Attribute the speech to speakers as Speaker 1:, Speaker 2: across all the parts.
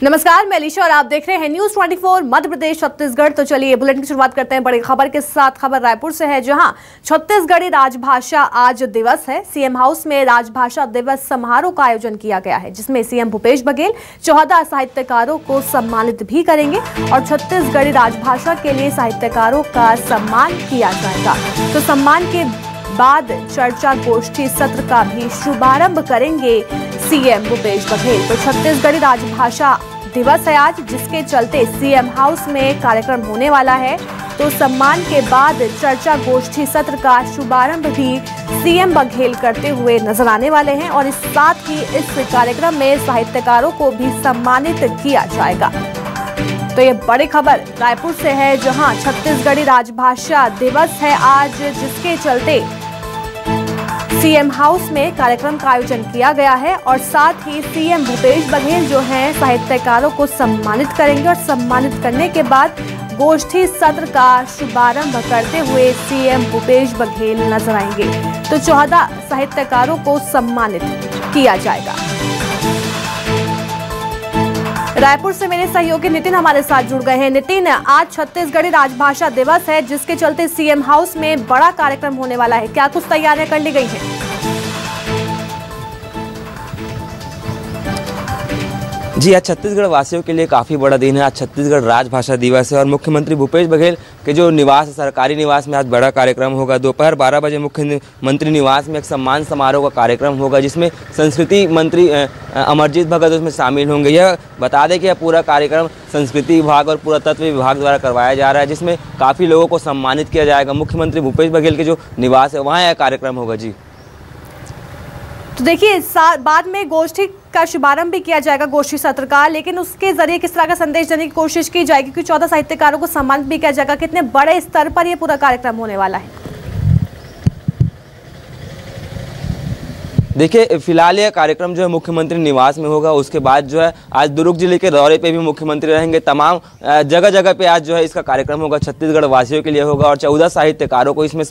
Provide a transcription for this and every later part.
Speaker 1: नमस्कार, मैं अलीशा और आप देख रहे हैं न्यूज 24 मध्य प्रदेश छत्तीसगढ़। तो चलिए बुलेटिन की शुरुआत करते हैं बड़ी खबर के साथ। खबर रायपुर से है, जहां छत्तीसगढ़ी राजभाषा आज दिवस है। सीएम हाउस में राजभाषा दिवस समारोह का आयोजन किया गया है, जिसमें सीएम भूपेश बघेल 14 साहित्यकारों को सम्मानित भी करेंगे और छत्तीसगढ़ी राजभाषा के लिए साहित्यकारों का सम्मान किया जाएगा। तो सम्मान के बाद चर्चा गोष्ठी सत्र का भी शुभारंभ करेंगे सीएम भूपेश बघेल। तो छत्तीसगढ़ी राजभाषा दिवस है आज, जिसके चलते सीएम हाउस में कार्यक्रम होने वाला है। तो सम्मान के बाद चर्चा गोष्ठी सत्र का शुभारंभ भी सीएम बघेल करते हुए नजर आने वाले हैं और इस साथ ही इस कार्यक्रम में साहित्यकारों को भी सम्मानित किया जाएगा। तो ये बड़ी खबर रायपुर से है, जहां छत्तीसगढ़ी राजभाषा दिवस है आज, जिसके चलते सीएम हाउस में कार्यक्रम का आयोजन किया गया है और साथ ही सीएम भूपेश बघेल जो हैं साहित्यकारों को सम्मानित करेंगे और सम्मानित करने के बाद गोष्ठी सत्र का शुभारंभ करते हुए सीएम भूपेश बघेल नजर आएंगे। तो 14 साहित्यकारों को सम्मानित किया जाएगा। रायपुर से मेरे सहयोगी नितिन हमारे साथ जुड़ गए हैं। नितिन, आज छत्तीसगढ़ी राजभाषा दिवस है, जिसके चलते सीएम हाउस में बड़ा कार्यक्रम होने वाला है। क्या कुछ तैयारियां कर ली गई हैं?
Speaker 2: जी, आज छत्तीसगढ़ वासियों के लिए काफ़ी बड़ा दिन है। आज छत्तीसगढ़ राजभाषा दिवस है और मुख्यमंत्री भूपेश बघेल के जो निवास है, सरकारी निवास में आज बड़ा कार्यक्रम होगा। दोपहर 12 बजे मुख्यमंत्री निवास में एक सम्मान समारोह का कार्यक्रम होगा, जिसमें संस्कृति मंत्री अमरजीत भगत उसमें शामिल होंगे। यह बता दें कि यह पूरा कार्यक्रम संस्कृति विभाग और पुरातत्व विभाग द्वारा करवाया जा रहा है, जिसमें काफ़ी लोगों को सम्मानित किया जाएगा। मुख्यमंत्री भूपेश बघेल के जो निवास है वहाँ यह कार्यक्रम होगा। जी,
Speaker 1: तो देखिए, बाद में गोष्ठी का शुभारंभ भी किया जाएगा, गोष्ठी सत्र का, लेकिन उसके जरिए किस तरह का संदेश देने की कोशिश की जाएगी, क्योंकि 14 साहित्यकारों को सम्मानित भी किया जाएगा। कितने बड़े स्तर पर यह पूरा कार्यक्रम होने वाला है?
Speaker 2: देखिए, फिलहाल यह कार्यक्रम जो है मुख्यमंत्री निवास में होगा। उसके बाद जो है आज दुर्ग जिले के दौरे पे भी मुख्यमंत्री रहेंगे। तमाम जगह जगह पे आज जो है इसका कार्यक्रम होगा, छत्तीसगढ़ वासियों के लिए होगा और 14 साहित्यकारों को इसमें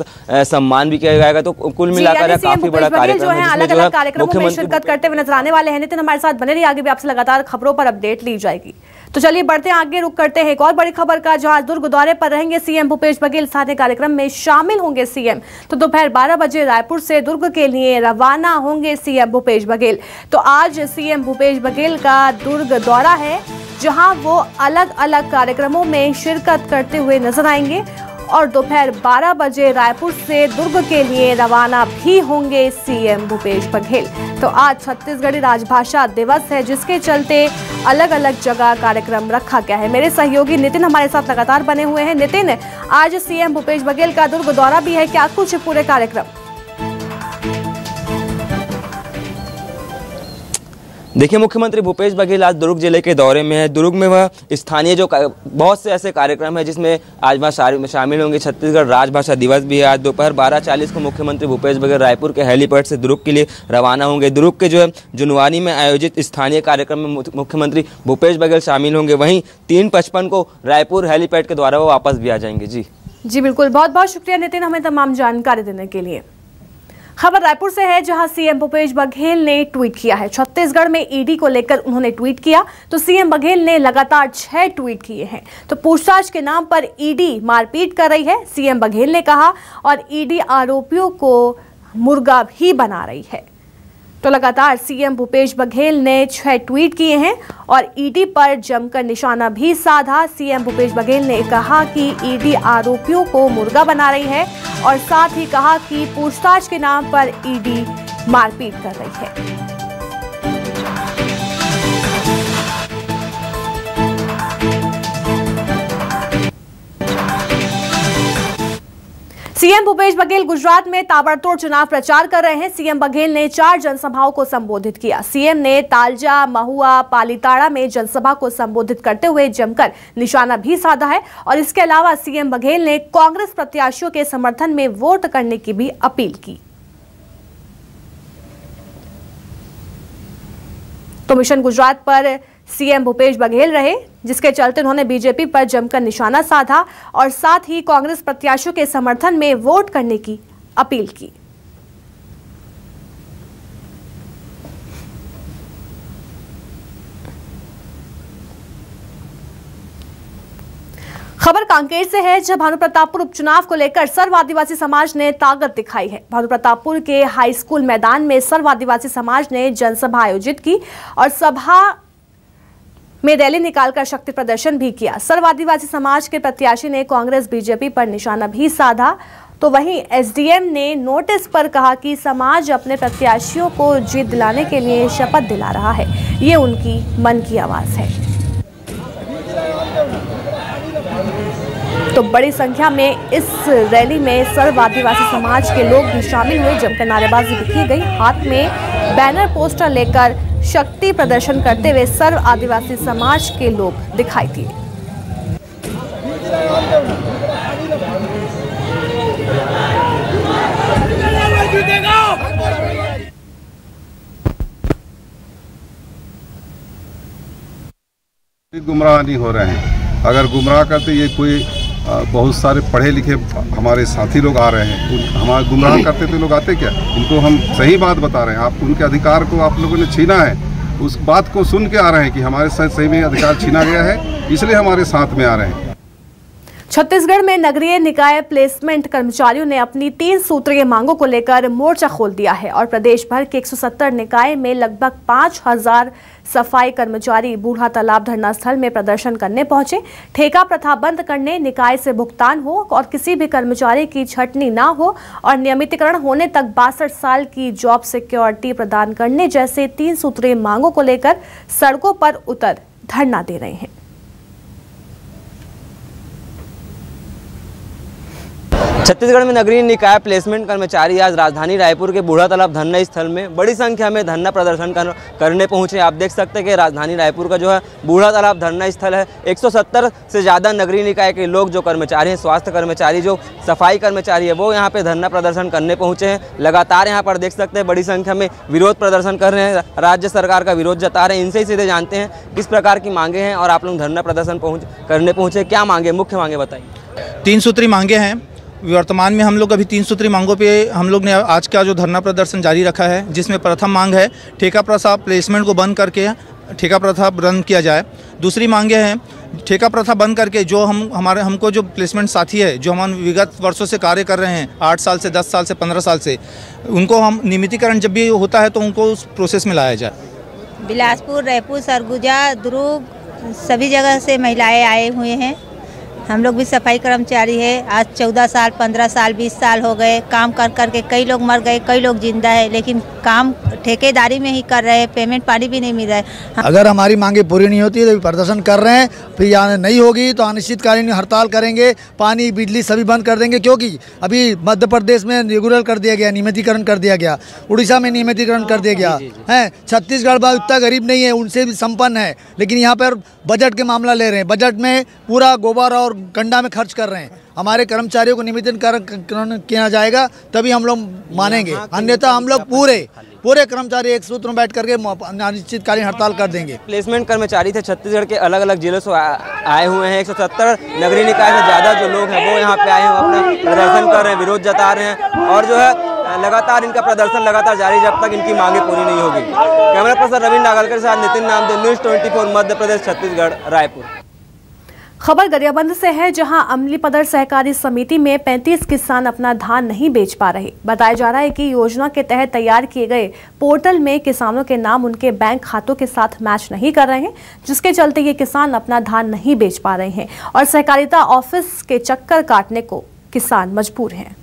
Speaker 2: सम्मान भी किया जाएगा। तो कुल मिलाकर काफी बड़ा कार्यक्रम है,
Speaker 1: अलग अलग कार्यक्रमों में शिरकत करते हुए नजर आने वाले हैं। नितिन, हमारे साथ बने रहिए, आगे भी आपसे लगातार खबरों पर अपडेट ली जाएगी। तो चलिए बढ़ते हैं आगे, रुक करते हैं एक और बड़ी खबर का, जहां दुर्ग दौरे पर रहेंगे सीएम भूपेश बघेल। स्थानीय कार्यक्रम में शामिल होंगे सीएम। तो दोपहर 12 बजे रायपुर से दुर्ग के लिए रवाना होंगे सीएम भूपेश बघेल। तो आज सीएम भूपेश बघेल का दुर्ग दौरा है, जहां वो अलग अलग कार्यक्रमों में शिरकत करते हुए नजर आएंगे और दोपहर 12 बजे रायपुर से दुर्ग के लिए रवाना भी होंगे सीएम भूपेश बघेल। तो आज छत्तीसगढ़ी राजभाषा दिवस है, जिसके चलते अलग अलग जगह कार्यक्रम रखा गया है। मेरे सहयोगी नितिन हमारे साथ लगातार बने हुए हैं। नितिन, आज सीएम भूपेश बघेल का दुर्ग दौरा भी है, क्या कुछ पूरे कार्यक्रम?
Speaker 2: देखिए, मुख्यमंत्री भूपेश बघेल आज दुर्ग जिले के दौरे में है। दुर्ग में वह स्थानीय जो बहुत से ऐसे कार्यक्रम है, जिसमें आज वह शामिल होंगे। छत्तीसगढ़ राजभाषा दिवस भी है। आज दोपहर 12:40 को मुख्यमंत्री भूपेश बघेल रायपुर के हेलीपैड से दुर्ग के लिए रवाना होंगे। दुर्ग के जो है जुनवानी में आयोजित स्थानीय कार्यक्रम में मुख्यमंत्री भूपेश बघेल शामिल होंगे। वहीं 3:55 को रायपुर हेलीपैड के द्वारा वो वापस भी आ जाएंगे। जी
Speaker 1: बिल्कुल, बहुत बहुत शुक्रिया नितिन, हमें तमाम जानकारी देने के लिए। खबर रायपुर से है, जहां सीएम भूपेश बघेल ने ट्वीट किया है। छत्तीसगढ़ में ईडी को लेकर उन्होंने ट्वीट किया। तो सीएम बघेल ने लगातार 6 ट्वीट किए हैं। तो पूछताछ के नाम पर ईडी मारपीट कर रही है, सीएम बघेल ने कहा, और ईडी आरोपियों को मुर्गा भी बना रही है। तो लगातार सीएम भूपेश बघेल ने 6 ट्वीट किए हैं और ईडी पर जमकर निशाना भी साधा। सीएम भूपेश बघेल ने कहा कि ईडी आरोपियों को मुर्गा बना रही है और साथ ही कहा कि पूछताछ के नाम पर ईडी मारपीट कर रही है। सीएम भूपेश बघेल गुजरात में ताबड़तोड़ चुनाव प्रचार कर रहे हैं। सीएम बघेल ने 4 जनसभाओं को संबोधित किया। सीएम ने तालजा, महुआ, पालीताड़ा में जनसभा को संबोधित करते हुए जमकर निशाना भी साधा है और इसके अलावा सीएम बघेल ने कांग्रेस प्रत्याशियों के समर्थन में वोट करने की भी अपील की। तो मिशन गुजरात पर सीएम भूपेश बघेल रहे, जिसके चलते उन्होंने बीजेपी पर जमकर निशाना साधा और साथ ही कांग्रेस प्रत्याशियों के समर्थन में वोट करने की अपील की। खबर कांकेर से है, जहां भानुप्रतापपुर उपचुनाव को लेकर सर्व आदिवासी समाज ने ताकत दिखाई है। भानुप्रतापपुर के हाई स्कूल मैदान में सर्व आदिवासी समाज ने जनसभा आयोजित की और सभा में रैली निकालकर शक्ति प्रदर्शन भी किया। सर्व आदिवासी समाज के प्रत्याशी ने कांग्रेस बीजेपी पर निशाना भी साधा, तो वहीं एसडीएम ने नोटिस पर कहा कि समाज अपने प्रत्याशियों को जीत दिलाने के लिए शपथ दिला रहा है, ये उनकी मन की आवाज है। तो बड़ी संख्या में इस रैली में सर्व आदिवासी समाज के लोग भी शामिल हुए, जमकर नारेबाजी भी की गई। हाथ में बैनर पोस्टर लेकर शक्ति प्रदर्शन करते हुए सर्व आदिवासी समाज के लोग दिखाई दिए।
Speaker 3: गुमराह नहीं हो रहे हैं। अगर गुमराह करते ये कोई बहुत सारे पढ़े लिखे हमारे साथी लोग आ रहे हैं, हमारे गुमराह करते तो लोग आते क्या? इनको हम सही बात बता रहे हैं। आप उनके अधिकार को आप लोगों ने छीना है, उस बात को सुन के आ रहे हैं कि हमारे साथ सही में अधिकार छीना गया है, इसलिए हमारे साथ में आ रहे हैं।
Speaker 1: छत्तीसगढ़ में नगरीय निकाय प्लेसमेंट कर्मचारियों ने अपनी 3 सूत्रीय मांगों को लेकर मोर्चा खोल दिया है और प्रदेश भर के 170 निकाय में लगभग 5000 सफाई कर्मचारी बूढ़ा तालाब धरना स्थल में प्रदर्शन करने पहुंचे। ठेका प्रथा बंद करने, निकाय से भुगतान हो और किसी भी कर्मचारी की छटनी ना हो और नियमितीकरण होने तक 62 साल की जॉब सिक्योरिटी प्रदान करने जैसे 3 सूत्रीय मांगों को लेकर सड़कों पर उतर धरना दे रहे हैं।
Speaker 2: छत्तीसगढ़ में नगरीय निकाय प्लेसमेंट कर्मचारी आज राजधानी रायपुर के बूढ़ा तालाब धरना स्थल में बड़ी संख्या में धरना प्रदर्शन करने पहुंचे। आप देख सकते हैं कि राजधानी रायपुर का जो है बूढ़ा तालाब धरना स्थल है। 170 से ज़्यादा नगरीय निकाय के लोग जो कर्मचारी हैं, स्वास्थ्य कर्मचारी, जो सफाई कर्मचारी है, वो यहाँ पे धरना प्रदर्शन करने पहुँचे हैं। लगातार यहाँ पर देख सकते हैं बड़ी संख्या में विरोध प्रदर्शन कर रहे हैं, राज्य सरकार का विरोध जता रहे हैं। इनसे ही सीधे जानते हैं किस प्रकार की मांगे हैं और आप लोग धरना प्रदर्शन करने पहुँचे, क्या मांगे, मुख्य मांगे बताइए।
Speaker 4: 3 सूत्री मांगे हैं। वर्तमान में हम लोग अभी 3 सूत्री मांगों पे हम लोग ने आज का जो धरना प्रदर्शन जारी रखा है, जिसमें प्रथम मांग है ठेका प्रथा प्लेसमेंट को बंद करके ठेका प्रथा बंद किया जाए। दूसरी मांगे हैं ठेका प्रथा बंद करके जो हमको जो प्लेसमेंट साथी है, जो हम विगत वर्षों से कार्य कर रहे हैं, 8 साल से 10 साल से 15 साल से, उनको हम नियमितीकरण जब भी होता है तो उनको उस प्रोसेस में लाया जाए।
Speaker 5: बिलासपुर, रायपुर, सरगुजा, दुर्ग सभी जगह से महिलाएँ आए हुए हैं। हम लोग भी सफाई कर्मचारी है। आज 14 साल, 15 साल, 20 साल हो गए काम कर करके। कई लोग मर गए, कई लोग जिंदा है, लेकिन काम ठेकेदारी में ही कर रहे हैं, पेमेंट पानी भी नहीं मिल रहा है।
Speaker 6: अगर हमारी मांगे पूरी नहीं होती तो प्रदर्शन कर रहे हैं, फिर यहाँ नहीं होगी तो अनिश्चितकालीन हड़ताल करेंगे। पानी बिजली सभी बंद कर देंगे, क्योंकि अभी मध्य प्रदेश में रेगुलर कर दिया गया, नियमितीकरण कर दिया गया, उड़ीसा में नियमितीकरण कर दिया गया है। छत्तीसगढ़ उतना गरीब नहीं है, उनसे भी संपन्न है, लेकिन यहाँ पर बजट के मामला ले रहे हैं। बजट में पूरा गोबर और गंडा में खर्च कर रहे हैं। हमारे कर्मचारियों को नियमितीकरण किया जाएगा तभी हम लोग मानेंगे, अन्यथा हम लोग पूरे कर्मचारी एक सूत्र में बैठ करके अनिश्चितकालीन हड़ताल कर देंगे।
Speaker 2: प्लेसमेंट कर्मचारी थे छत्तीसगढ़ के अलग अलग जिलों से आए हुए हैं। 170 नगरीय निकाय से ज़्यादा जो लोग हैं वो यहाँ पे आए हैं, अपना प्रदर्शन कर रहे हैं, विरोध जता रहे हैं और जो है लगातार इनका प्रदर्शन लगातार जारी जब तक इनकी मांगे पूरी नहीं होगी। कैमरा पर्सन रविंद्र नागलकर के साथ नितिन नामदेव, न्यूज़ 24 मध्य प्रदेश, छत्तीसगढ़, रायपुर।
Speaker 1: खबर गरियाबंद से है, जहां अमलीपदर सहकारी समिति में 35 किसान अपना धान नहीं बेच पा रहे। बताया जा रहा है कि योजना के तहत तैयार किए गए पोर्टल में किसानों के नाम उनके बैंक खातों के साथ मैच नहीं कर रहे हैं, जिसके चलते ये किसान अपना धान नहीं बेच पा रहे हैं और सहकारिता ऑफिस के चक्कर काटने को किसान मजबूर हैं।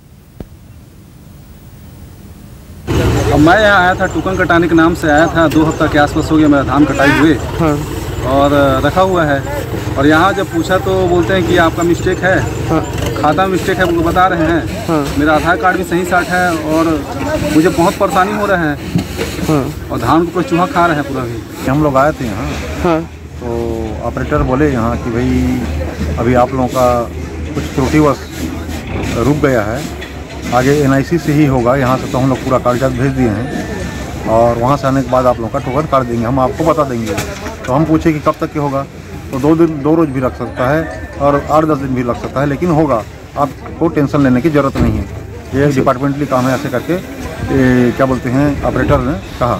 Speaker 7: अब मैं यहाँ आया था, टोकन कटाने के नाम से आया था। 2 हफ्ता के आसपास हो गया मेरा धान कटाई हुए और रखा हुआ है। और यहाँ जब पूछा तो बोलते हैं कि आपका मिस्टेक है, खाता में मिस्टेक है, उनको बता रहे हैं। मेरा आधार कार्ड भी सही साठ है और मुझे बहुत परेशानी हो रहा है और धान को कोई चूहा खा रहा है पूरा भी।
Speaker 8: हम लोग आए थे यहाँ तो ऑपरेटर बोले यहाँ कि भाई अभी आप लोगों का कुछ त्रुटिवश रुक गया है, आगे NIC से ही होगा। यहाँ से तो हम लोग पूरा कागजात भेज दिए हैं और वहाँ से आने के बाद आप लोगों का टोकन काट देंगे, हम आपको बता देंगे। तो हम पूछे कि कब तक के होगा, तो 2 रोज भी लग सकता है और 8-10 दिन भी लग सकता है, लेकिन होगा। आपको टेंशन लेने की ज़रूरत नहीं है, ये डिपार्टमेंटली काम है, ऐसे करके क्या बोलते हैं ऑपरेटर ने कहा।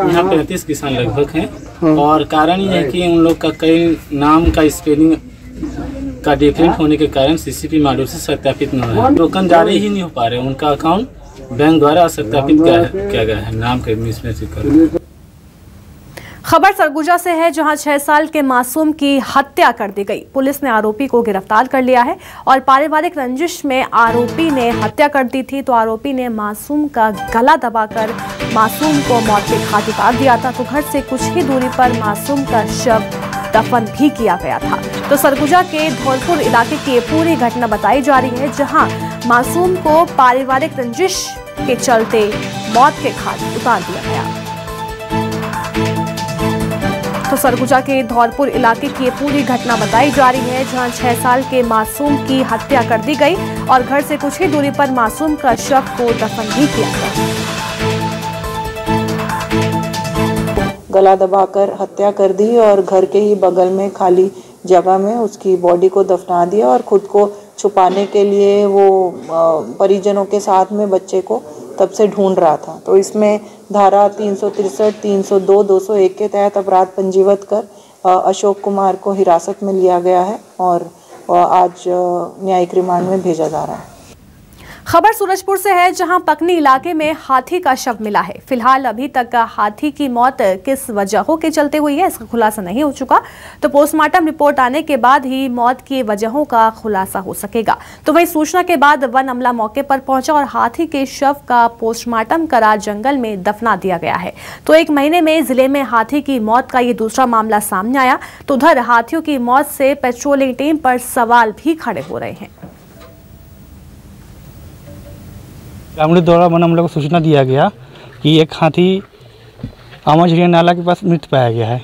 Speaker 9: यहाँ 35 किसान लगभग हैं और कारण ये है कि उन लोग का कई नाम का स्पेलिंग उनका डिफरेंट होने के कारण सीसीपी मॉड्यूल से सत्यापित न हो, टोकन जारी ही नहीं हो पा रहे। उनका अकाउंट बैंक द्वारा सत्यापित किया गया है नाम के मिसमैच कर।
Speaker 1: खबर सरगुजा से है, जहां 6 साल के मासूम की हत्या कर दी गई। पुलिस ने आरोपी को गिरफ्तार कर लिया है और पारिवारिक रंजिश में आरोपी ने हत्या कर दी थी। तो आरोपी ने मासूम का गला दबाकर मासूम को मौत के घाट उतार दिया था। तो घर से कुछ ही दूरी पर मासूम का शव दफन भी किया गया था। तो सरगुजा के धौलपुर इलाके की ये पूरी घटना बताई जा रही है, जहां मासूम को पारिवारिक रंजिश के चलते मौत के घाट उतार दिया गया। तो सरगुजा के धौलपुर इलाके की ये पूरी घटना बताई जा रही है, जहां 6 साल के मासूम की हत्या कर दी गई और घर से कुछ ही दूरी पर मासूम का शव को दफन भी किया गया।
Speaker 10: गला दबाकर हत्या कर दी और घर के ही बगल में खाली जगह में उसकी बॉडी को दफना दिया और खुद को छुपाने के लिए वो परिजनों के साथ में बच्चे को तब से ढूंढ रहा था। तो इसमें धारा 363, 302, 201 के तहत अपराध पंजीबद्ध कर अशोक कुमार को हिरासत में लिया गया है और आज न्यायिक रिमांड में भेजा जा रहा है।
Speaker 1: खबर सूरजपुर से है, जहां पकनी इलाके में हाथी का शव मिला है। फिलहाल अभी तक हाथी की मौत किस वजहों के चलते हुई है, इसका खुलासा नहीं हो चुका। तो पोस्टमार्टम रिपोर्ट आने के बाद ही मौत की वजहों का खुलासा हो सकेगा। तो वहीं सूचना के बाद वन अमला मौके पर पहुंचा और हाथी के शव का पोस्टमार्टम करा जंगल में दफना दिया गया है। तो 1 महीने में जिले में हाथी की मौत का ये दूसरा मामला सामने आया। तो उधर हाथियों की मौत से पेट्रोलिंग टीम पर सवाल भी खड़े हो रहे हैं।
Speaker 11: ग्रामीणों द्वारा वन अमला को सूचना दिया गया कि एक हाथी आमाझिया नाला के पास मृत पाया गया है।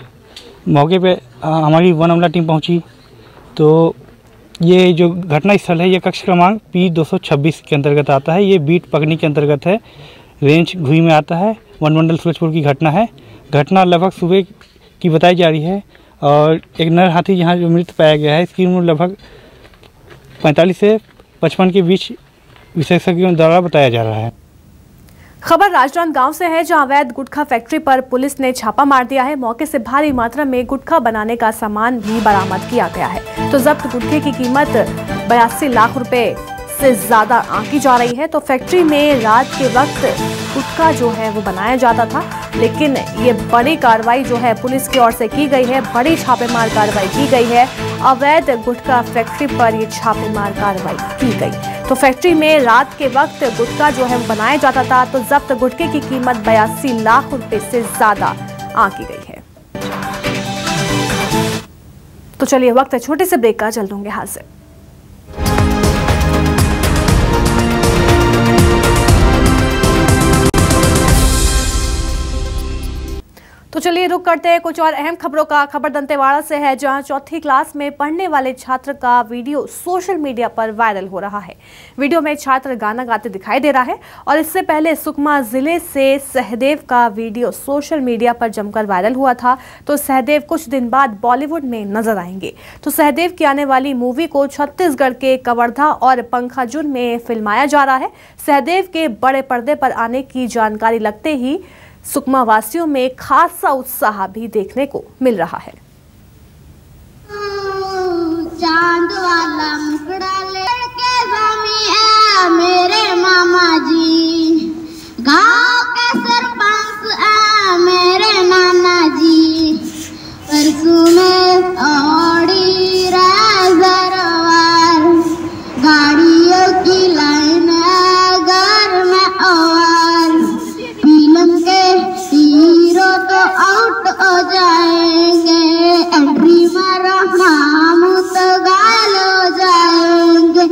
Speaker 11: मौके पे हमारी वन अमला टीम पहुंची तो ये जो घटना स्थल है ये कक्ष क्रमांक P226 के अंतर्गत आता है। ये बीट पकनी के अंतर्गत है, रेंज घुई में आता है। वन मंडल सूरजपुर की घटना है। घटना लगभग सुबह की बताई जा रही है और एक नर हाथी यहाँ जो मृत पाया गया है इसकी उम्र लगभग 45 से 55 के बीच विशेषज्ञों द्वारा बताया जा रहा है।
Speaker 1: खबर राजनांदगांव से है, जहां अवैध गुटखा फैक्ट्री पर पुलिस ने छापा मार दिया है। मौके से भारी मात्रा में गुटखा बनाने का सामान भी बरामद किया गया है। तो जब्त गुटखे की कीमत 82 लाख रुपए से ज्यादा आंकी जा रही है। तो फैक्ट्री में रात के वक्त गुटखा जो है वो बनाया जाता था, लेकिन ये बड़ी कार्रवाई जो है पुलिस की ओर से की गई है। बड़ी छापेमार कार्रवाई की गई है। अवैध गुटखा फैक्ट्री पर ये छापेमार कार्रवाई की गई। तो फैक्ट्री में रात के वक्त गुटखा जो है वो बनाया जाता था। तो जब्त गुटखे की कीमत 82 लाख रुपए से ज्यादा आंकी गई है। तो चलिए वक्त है छोटे से ब्रेक का, चल दूंगे हाथ से। तो चलिए रुक करते हैं कुछ और अहम खबरों का। खबर दंतेवाड़ा से है, जहां 4th क्लास में पढ़ने वाले छात्र का वीडियो सोशल मीडिया पर वायरल हो रहा है। वीडियो में छात्र गाना गाते दिखाई दे रहा है और इससे पहले सुकमा जिले से सहदेव का वीडियो सोशल मीडिया पर जमकर वायरल हुआ था। तो सहदेव कुछ दिन बाद बॉलीवुड में नजर आएंगे। तो सहदेव की आने वाली मूवी को छत्तीसगढ़ के कवर्धा और पंखाजुन में फिल्माया जा रहा है। सहदेव के बड़े पर्दे पर आने की जानकारी लगते ही सुकमा वासियों में खासा उत्साह भी देखने को मिल रहा है।
Speaker 12: चांद वाला मुकड़ा लेके स्वामी है मेरे मामा जी, गांव के सरपंच है मेरे नाना जी, परसों में औड़ी राजरवार, गाड़ियों की लाइन है घर में और, फिल्म के हीरो तो आउट हो जाएंगे, एंट्री मारो मामू तो घायल हो जाएंगे।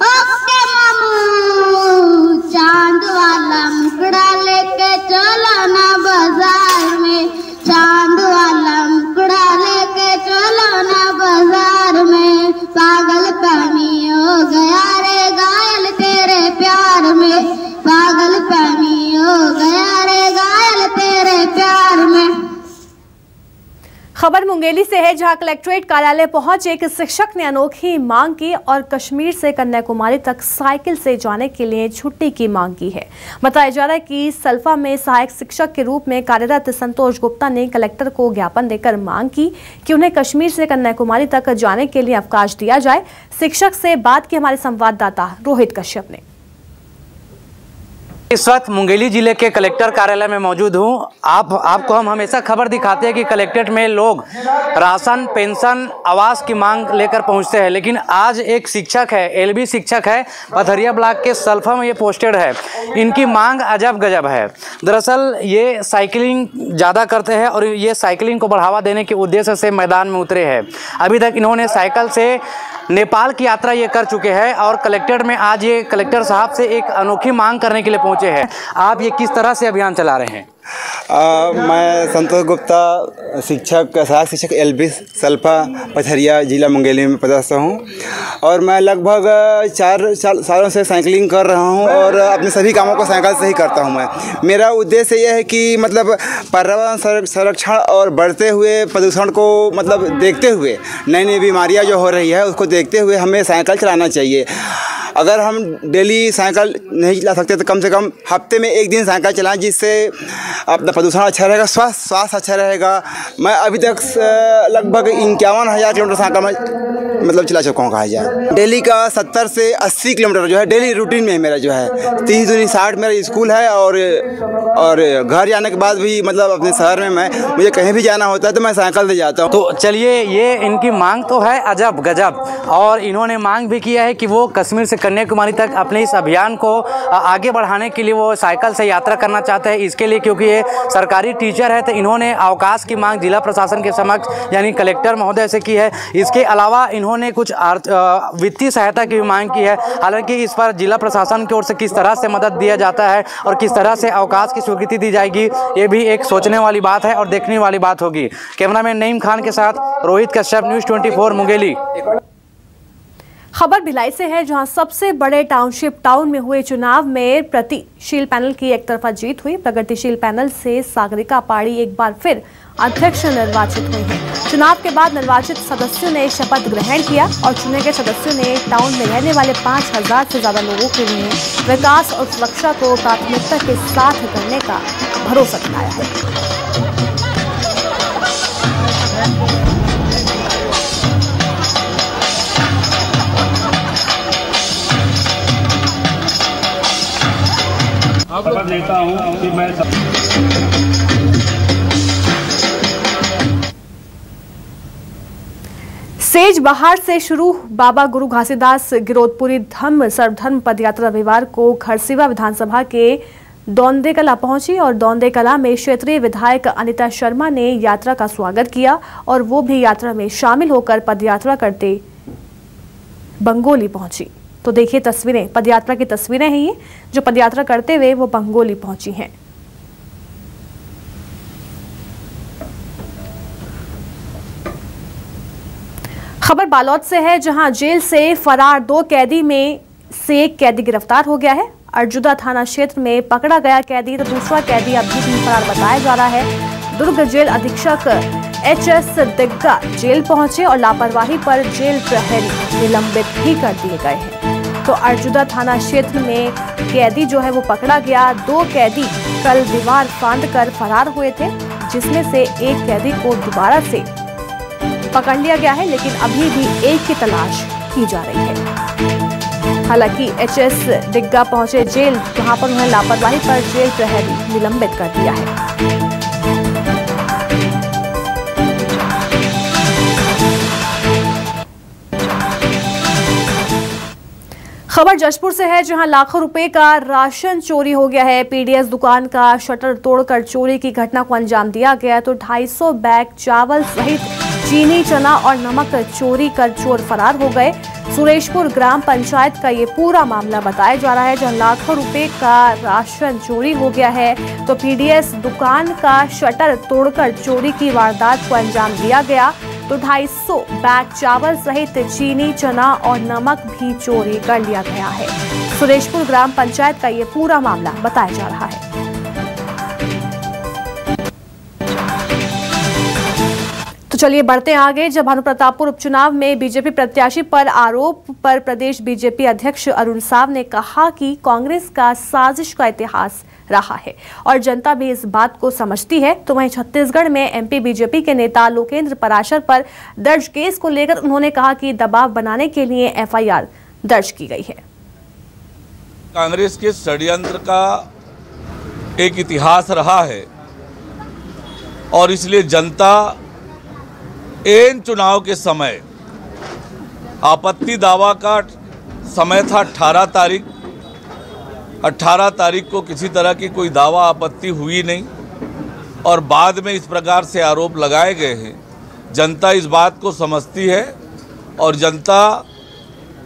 Speaker 12: ओके मामू, चांद वाला मुकड़ा लेके चलो ना बाजार में, चांद वाला मुकड़ा लेके चलो
Speaker 1: मुंगेली से है, जहां कलेक्ट्रेट कार्यालय पहुंचे एक शिक्षक ने अनोखी मांग की और कश्मीर से कन्याकुमारी तक साइकिल से जाने के लिए छुट्टी की मांग की है। बताया जा रहा है कि सल्फा में सहायक शिक्षक के रूप में कार्यरत संतोष गुप्ता ने कलेक्टर को ज्ञापन देकर मांग की कि उन्हें कश्मीर से कन्याकुमारी तक जाने के लिए अवकाश दिया जाए। शिक्षक से बात की हमारे संवाददाता रोहित कश्यप ने।
Speaker 13: इस वक्त मुंगेली जिले के कलेक्टर कार्यालय में मौजूद हूं। आपको हम हमेशा खबर दिखाते हैं कि कलेक्ट्रेट में लोग राशन, पेंशन, आवास की मांग लेकर पहुंचते हैं, लेकिन आज एक शिक्षक है, एलबी शिक्षक है, पथरिया ब्लॉक के सल्फा में ये पोस्टेड है। इनकी मांग अजब गजब है। दरअसल ये साइकिलिंग ज़्यादा करते हैं और ये साइकिलिंग को बढ़ावा देने के उद्देश्य से मैदान में उतरे हैं। अभी तक इन्होंने साइकिल से नेपाल की यात्रा ये कर चुके हैं और कलेक्टर में आज ये कलेक्टर साहब से एक अनोखी मांग करने के लिए पहुंचे हैं। आप ये किस तरह से अभियान चला रहे हैं?
Speaker 14: मैं संतोष गुप्ता, सहायक शिक्षक एलबी सल्फा पथरिया जिला मुंगेली में पदस्थ हूँ और मैं लगभग 4 सालों से साइकिलिंग कर रहा हूँ और अपने सभी कामों को साइकिल से ही करता हूँ। मेरा उद्देश्य यह है कि मतलब पर्यावरण संरक्षण और बढ़ते हुए प्रदूषण को मतलब देखते हुए, नई नई बीमारियाँ जो हो रही है उसको देखते हुए हमें साइकिल चलाना चाहिए। अगर हम डेली साइकिल नहीं चला सकते तो कम से कम हफ्ते में एक दिन साइकिल चलाएं, जिससे अपना प्रदूषण अच्छा रहेगा, स्वास्थ्य अच्छा रहेगा। मैं अभी तक लगभग 51,000 किलोमीटर साइकिल में मतलब चला चुका हूँ कहा जाए। डेली का 70 से 80 किलोमीटर जो है डेली रूटीन में मेरा जो है 30 दूनी 60 मेरा स्कूल है और घर जाने के बाद भी मतलब अपने शहर में मुझे कहीं भी जाना होता है तो मैं साइकिल से जाता हूँ।
Speaker 13: तो चलिए, ये इनकी मांग तो है अजब गजब और इन्होंने मांग भी किया है कि वो कश्मीर से कन्याकुमारी तक अपने इस अभियान को आगे बढ़ाने के लिए वो साइकिल से यात्रा करना चाहते हैं। इसके लिए क्योंकि ये सरकारी टीचर है तो इन्होंने अवकाश की मांग जिला प्रशासन के समक्ष यानी कलेक्टर महोदय से की है। इसके अलावा इन्होंने कुछ वित्तीय सहायता की भी मांग की है। हालांकि इस पर जिला प्रशासन की ओर से किस तरह से मदद दिया जाता है और किस तरह से अवकाश की स्वीकृति दी जाएगी, ये भी एक सोचने वाली बात है और देखने वाली बात होगी। कैमरामैन नईम खान के साथ रोहित कश्यप, न्यूज़ 24 मुंगेली।
Speaker 1: खबर भिलाई से है, जहां सबसे बड़े टाउनशिप टाउन में हुए चुनाव में प्रगतिशील पैनल की एक तरफा जीत हुई। प्रगतिशील पैनल से सागरिका पाड़ी एक बार फिर अध्यक्ष निर्वाचित हुई हैं। चुनाव के बाद निर्वाचित सदस्यों ने शपथ ग्रहण किया और चुने गए सदस्यों ने टाउन में रहने वाले 5,000 से ज्यादा लोगों के लिए विकास और सुरक्षा को प्राथमिकता के साथ करने का भरोसा दिलाया है।
Speaker 15: खबर देता हूं कि मैं
Speaker 1: सेज बहार से शुरू बाबा गुरु घासीदास गिरोधपुरी धम्म सर्वधर्म पदयात्रा रविवार को खरसिवा विधानसभा के दौंदे कला पहुंची और दौंदे कला में क्षेत्रीय विधायक अनिता शर्मा ने यात्रा का स्वागत किया और वो भी यात्रा में शामिल होकर पदयात्रा करते बंगोली पहुंची। तो देखिए तस्वीरें, पदयात्रा की तस्वीरें हैं ये, जो पदयात्रा करते हुए वो बंगोली पहुंची हैं। खबर बालोद से है, जहां जेल से फरार 2 कैदी में से एक कैदी गिरफ्तार हो गया है। अर्जुदा थाना क्षेत्र में पकड़ा गया कैदी तो दूसरा कैदी अभी भी फरार बताया जा रहा है। दुर्ग जेल अधीक्षक HS दिग्गा जेल पहुंचे और लापरवाही पर जेल प्रहरी निलंबित भी कर दिए गए हैं। तो अर्जुदा थाना क्षेत्र में कैदी जो है वो पकड़ा गया। 2 कैदी कल दीवार फांद कर फरार हुए थे, जिसमें से एक कैदी को दोबारा से पकड़ लिया गया है, लेकिन अभी भी एक की तलाश की जा रही है। हालांकि HS दिग्गा पहुंचे जेल, जहां पर उन्हें लापरवाही पर जेल प्रहरी निलंबित कर दिया है। खबर जशपुर से है, जहां लाखों रुपए का राशन चोरी हो गया है। PDS दुकान का शटर तोड़कर चोरी की घटना को अंजाम दिया गया तो 250 बैग चावल सहित चीनी, चना और नमक चोरी कर चोर फरार हो गए। सुरेशपुर ग्राम पंचायत का ये पूरा मामला बताया जा रहा है, जहां लाखों रुपए का राशन चोरी हो गया है। तो PDS दुकान का शटर तोड़कर चोरी की वारदात को अंजाम दिया गया तो 250 बैग चावल सहित चीनी, चना और नमक भी चोरी कर लिया गया है। सुरेशपुर ग्राम पंचायत का ये पूरा मामला बताया जा रहा है। तो चलिए बढ़ते हैं आगे। जब भानु प्रतापपुर उपचुनाव में बीजेपी प्रत्याशी पर आरोप पर प्रदेश बीजेपी अध्यक्ष अरुण साव ने कहा कि कांग्रेस का साजिश का इतिहास रहा है और जनता भी इस बात को समझती है, तो वहीं छत्तीसगढ़ में एमपी बीजेपी के नेता लोकेंद्र पराशर पर दर्ज केस को लेकर उन्होंने कहा कि दबाव बनाने के लिए एफआईआर दर्ज की गई है।
Speaker 15: कांग्रेस के षड्यंत्र का एक इतिहास रहा है और इसलिए जनता इन चुनाव के समय आपत्ति दावा का समय था 18 तारीख को किसी तरह की कोई दावा आपत्ति हुई नहीं और बाद में इस प्रकार से आरोप लगाए गए हैं। जनता इस बात को समझती है और जनता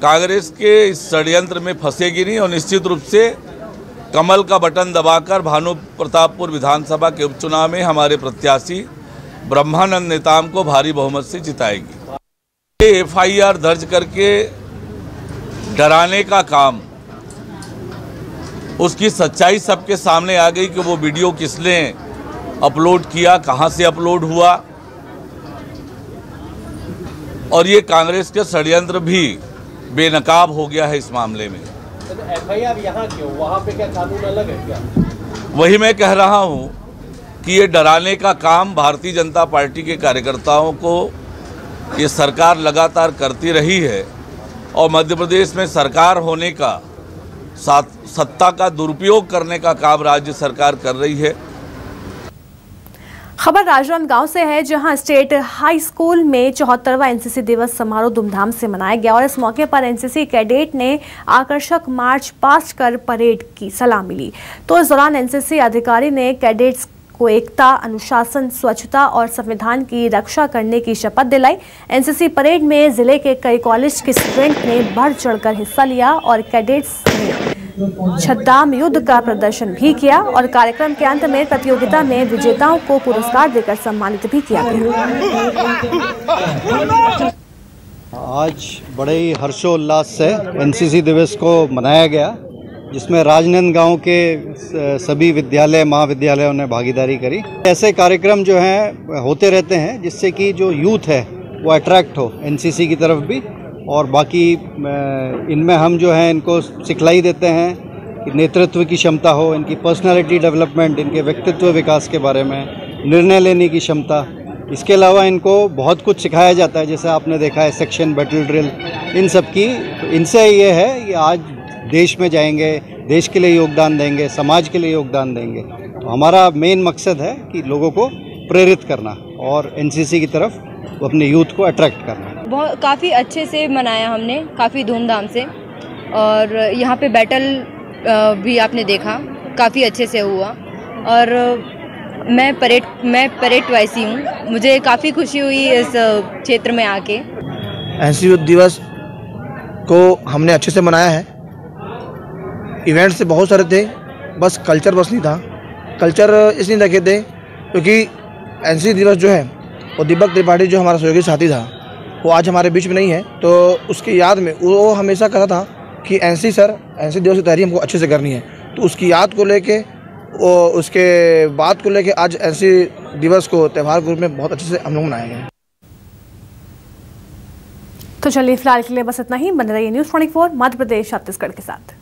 Speaker 15: कांग्रेस के इस षड्यंत्र में फंसेगी नहीं और निश्चित रूप से कमल का बटन दबाकर भानु प्रतापपुर विधानसभा के उपचुनाव में हमारे प्रत्याशी ब्रह्मानंद नेताम को भारी बहुमत से जिताएगी। ये एफआईआर दर्ज करके डराने का काम, उसकी सच्चाई सबके सामने आ गई कि वो वीडियो किसने अपलोड किया, कहां से अपलोड हुआ और ये कांग्रेस के षड्यंत्र भी बेनकाब हो गया है इस मामले में।
Speaker 16: एफआईआर यहाँ क्यों, वहाँ पे क्या कानून अलग है क्या?
Speaker 15: वही मैं कह रहा हूँ कि ये डराने का काम भारतीय जनता पार्टी के कार्यकर्ताओं को ये सरकार लगातार करती रही है और मध्य प्रदेश में सरकार होने का सत्ता का दुरुपयोग करने का काम राज्य सरकार कर रही है।
Speaker 1: खबर राजनांदगांव से है, जहां स्टेट हाई स्कूल में 74वां एनसीसी दिवस समारोह धूमधाम से मनाया गया और इस मौके पर एनसीसी कैडेट ने आकर्षक मार्च पास्ट कर परेड की सलामी ली। तो इस दौरान एनसीसी अधिकारी ने कैडेट्स को एकता, अनुशासन, स्वच्छता और संविधान की रक्षा करने की शपथ दिलाई। एनसीसी परेड में जिले के कई कॉलेज के स्टूडेंट ने बढ़ चढ़कर हिस्सा लिया और कैडेट्स ने छद्म युद्ध का प्रदर्शन भी किया और कार्यक्रम के अंत में प्रतियोगिता में विजेताओं को पुरस्कार देकर सम्मानित भी किया गया।
Speaker 17: आज बड़े ही हर्षोल्लास से एनसीसी दिवस को मनाया गया, जिसमें राजनांदगांव के सभी विद्यालय महाविद्यालयों ने भागीदारी करी। ऐसे कार्यक्रम जो हैं होते रहते हैं जिससे कि जो यूथ है वो अट्रैक्ट हो एनसीसी की तरफ भी, और बाकी इनमें हम जो हैं इनको सिखलाई देते हैं कि नेतृत्व की क्षमता हो, इनकी पर्सनालिटी डेवलपमेंट, इनके व्यक्तित्व विकास के बारे में, निर्णय लेने की क्षमता। इसके अलावा इनको बहुत कुछ सिखाया जाता है, जैसे आपने देखा है सेक्शन, बैटल ड्रिल, इन सब की। तो इनसे ये है कि आज देश में जाएंगे, देश के लिए योगदान देंगे, समाज के लिए योगदान देंगे। तो हमारा मेन मकसद है कि लोगों को प्रेरित करना और एनसीसी की तरफ अपने यूथ को अट्रैक्ट करना।
Speaker 18: बहुत काफ़ी अच्छे से मनाया हमने, काफ़ी धूमधाम से, और यहाँ पे बैटल भी आपने देखा काफ़ी अच्छे से हुआ। और मैं परेड वाइसी हूँ, मुझे काफ़ी खुशी हुई इस क्षेत्र में आके।
Speaker 19: एनसीसी दिवस को हमने अच्छे से मनाया है। इवेंट्स बहुत सारे थे, बस कल्चर बस नहीं था। कल्चर इसलिए रखे थे क्योंकि एनसीसी दिवस जो है वो दीपक त्रिपाठी जो हमारा सहयोगी साथी था वो आज हमारे बीच में नहीं है, तो उसकी याद में वो हमेशा कहता था कि एनसीसी दिवस की तैयारी हमको अच्छे से करनी है। तो उसकी याद को लेके, उसके बात को लेके आज एनसीसी दिवस को त्यौहार के रूप में बहुत अच्छे से हम लोग मनाएंगे।
Speaker 1: तो चलिए फिलहाल के लिए बस इतना ही। बने रहिए न्यूज़ 24 मध्य प्रदेश छत्तीसगढ़ के साथ।